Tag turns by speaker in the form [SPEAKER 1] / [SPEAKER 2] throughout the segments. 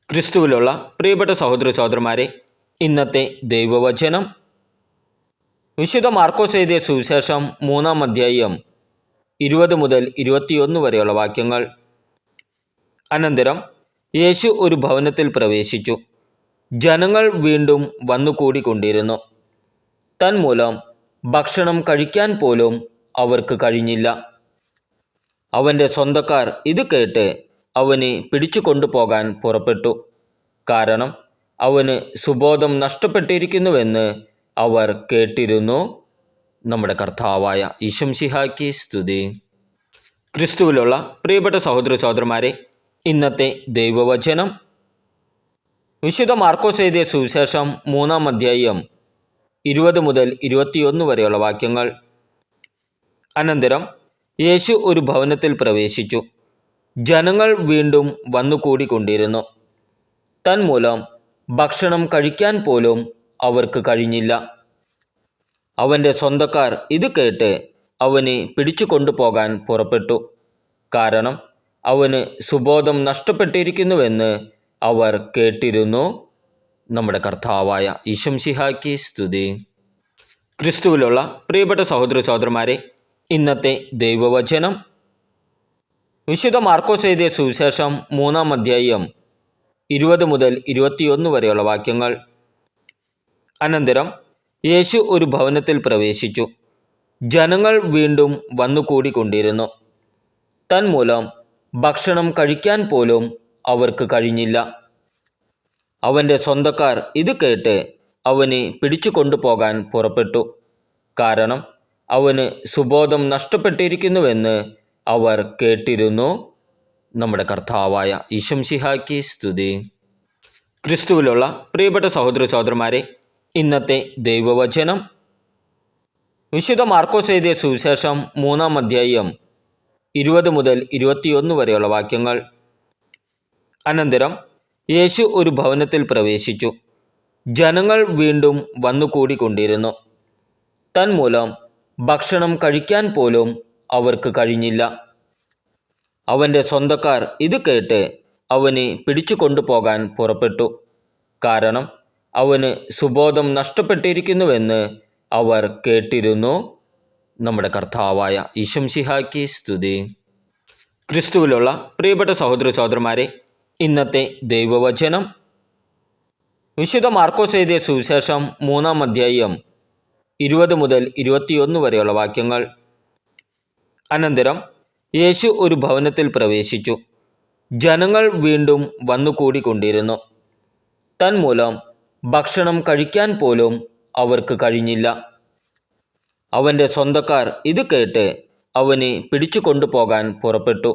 [SPEAKER 1] ക്രിസ്തുവിലുള്ള പ്രിയപ്പെട്ട സഹോദര സഹോദരന്മാരെ, ഇന്നത്തെ ദൈവവചനം വിശുദ്ധ മാർക്കോസ് എഴുതിയ സുവിശേഷം 3-ാം അധ്യായം 20 മുതൽ 21 വരെയുള്ള വാക്യങ്ങൾ. അനന്തരം യേശു ഒരു ഭവനത്തിൽ പ്രവേശിച്ചു. ജനങ്ങൾ വീണ്ടും വന്നുകൂടിക്കൊണ്ടിരുന്നു. തന്മൂലം ഭക്ഷണം കഴിക്കാൻ പോലും അവർക്ക് കഴിഞ്ഞില്ല. അവൻ്റെ സ്വന്തക്കാർ ഇത് കേട്ട് അവനെ പിടിച്ചു കൊണ്ടുപോകാൻ പുറപ്പെട്ടു. കാരണം അവന് സുബോധം നഷ്ടപ്പെട്ടിരിക്കുന്നുവെന്ന് അവർ കേട്ടിരുന്നു. നമ്മുടെ കർത്താവായ ഈശംസിഹായ്ക്ക് സ്തുതി. ക്രിസ്തുവിലുള്ള പ്രിയപ്പെട്ട സഹോദര സഹോദരന്മാരെ, ഇന്നത്തെ ദൈവവചനം വിശുദ്ധ മാർക്കോസ് എഴുതിയ സുവിശേഷം 3-ാം അധ്യായം 20 മുതൽ 21 വരെയുള്ള വാക്യങ്ങൾ. അനന്തരം യേശു ഒരു ഭവനത്തിൽ പ്രവേശിച്ചു. ജനങ്ങൾ വീണ്ടും വന്നുകൂടിക്കൊണ്ടിരുന്നു. തന്മൂലം ഭക്ഷണം കഴിക്കാൻ പോലും അവർക്ക് കഴിഞ്ഞില്ല. അവൻ്റെ സ്വന്തക്കാർ ഇത് കേട്ട് അവനെ പിടിച്ചു കൊണ്ടുപോകാൻ പുറപ്പെട്ടു. കാരണം അവന് സുബോധം നഷ്ടപ്പെട്ടിരിക്കുന്നുവെന്ന് അവർ കേട്ടിരുന്നു. നമ്മുടെ കർത്താവായ ഈശംസിഹായ്ക്ക് സ്തുതി. ക്രിസ്തുവിലുള്ള പ്രിയപ്പെട്ട സഹോദര സഹോദരന്മാരെ, ഇന്നത്തെ ദൈവവചനം വിശുദ്ധ മാർക്കോസ് എഴുതിയ സുവിശേഷം 3-ാം അധ്യായം 20 മുതൽ 21 വരെയുള്ള വാക്യങ്ങൾ. അനന്തരം യേശു ഒരു ഭവനത്തിൽ പ്രവേശിച്ചു. ജനങ്ങൾ വീണ്ടും വന്നുകൂടിക്കൊണ്ടിരുന്നു. തന്മൂലം ഭക്ഷണം കഴിക്കാൻ പോലും അവർക്ക് കഴിഞ്ഞില്ല. അവൻ്റെ സ്വന്തക്കാർ ഇത് കേട്ട് അവനെ പിടിച്ചു കൊണ്ടുപോകാൻ പുറപ്പെട്ടു. കാരണം അവന് സുബോധം നഷ്ടപ്പെട്ടിരിക്കുന്നുവെന്ന് അവർ കേട്ടിരുന്നു. നമ്മുടെ കർത്താവായ ഈശംസിഹായ്ക്ക് സ്തുതി. ക്രിസ്തുവിലുള്ള പ്രിയപ്പെട്ട സഹോദര സഹോദരന്മാരെ, ഇന്നത്തെ ദൈവവചനം വിശുദ്ധ മാർക്കോസ് എഴുതിയ സുവിശേഷം 3-ാം അധ്യായം 20 മുതൽ 21 വരെയുള്ള വാക്യങ്ങൾ. അനന്തരം യേശു ഒരു ഭവനത്തിൽ പ്രവേശിച്ചു. ജനങ്ങൾ വീണ്ടും വന്നുകൂടിക്കൊണ്ടിരുന്നു. തന്മൂലം ഭക്ഷണം കഴിക്കാൻ പോലും അവർക്ക് കഴിഞ്ഞില്ല. അവൻ്റെ സ്വന്തക്കാർ ഇത് കേട്ട് അവനെ പിടിച്ചു കൊണ്ടുപോകാൻ പുറപ്പെട്ടു. കാരണം അവന് സുബോധം നഷ്ടപ്പെട്ടിരിക്കുന്നുവെന്ന് അവർ കേട്ടിരുന്നു. നമ്മുടെ കർത്താവായ ഈശംസിഹായ്ക്ക് സ്തുതി. ക്രിസ്തുവിലുള്ള പ്രിയപ്പെട്ട സഹോദര സഹോദരന്മാരെ, ഇന്നത്തെ ദൈവവചനം വിശുദ്ധ മാർക്കോസ് എഴുതിയ സുവിശേഷം 3-ാം അധ്യായം 20 മുതൽ 21 വരെയുള്ള വാക്യങ്ങൾ. അനന്തരം യേശു ഒരു ഭവനത്തിൽ പ്രവേശിച്ചു. ജനങ്ങൾ വീണ്ടും വന്നുകൂടിക്കൊണ്ടിരുന്നു. തന്മൂലം ഭക്ഷണം കഴിക്കാൻ പോലും അവർക്ക് കഴിഞ്ഞില്ല. അവൻ്റെ സ്വന്തക്കാർ ഇത് കേട്ട് അവനെ പിടിച്ചു കൊണ്ടുപോകാൻ പുറപ്പെട്ടു.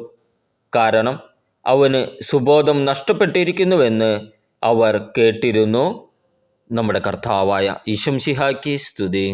[SPEAKER 1] കാരണം അവന് സുബോധം നഷ്ടപ്പെട്ടിരിക്കുന്നുവെന്ന് അവർ കേട്ടിരുന്നു. നമ്മുടെ കർത്താവായ ഈശംസിഹായ്ക്ക് സ്തുതി.